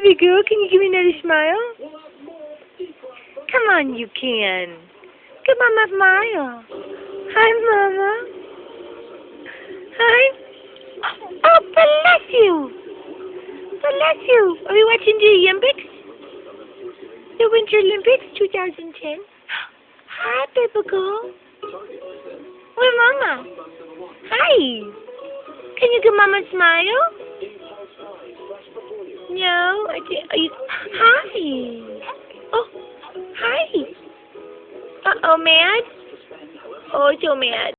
baby girl, can you give me another smile? Come on, you can. Give Mama a smile. Hi, Mama. Hi. Oh, bless you. Bless you. Are we watching the Olympics? The Winter Olympics 2010. Hi, baby girl. Where's Mama? Hi. Can you give Mama a smile? No, I did. Are you? Hi. Oh, hi. Uh-oh, mad? Oh, so mad.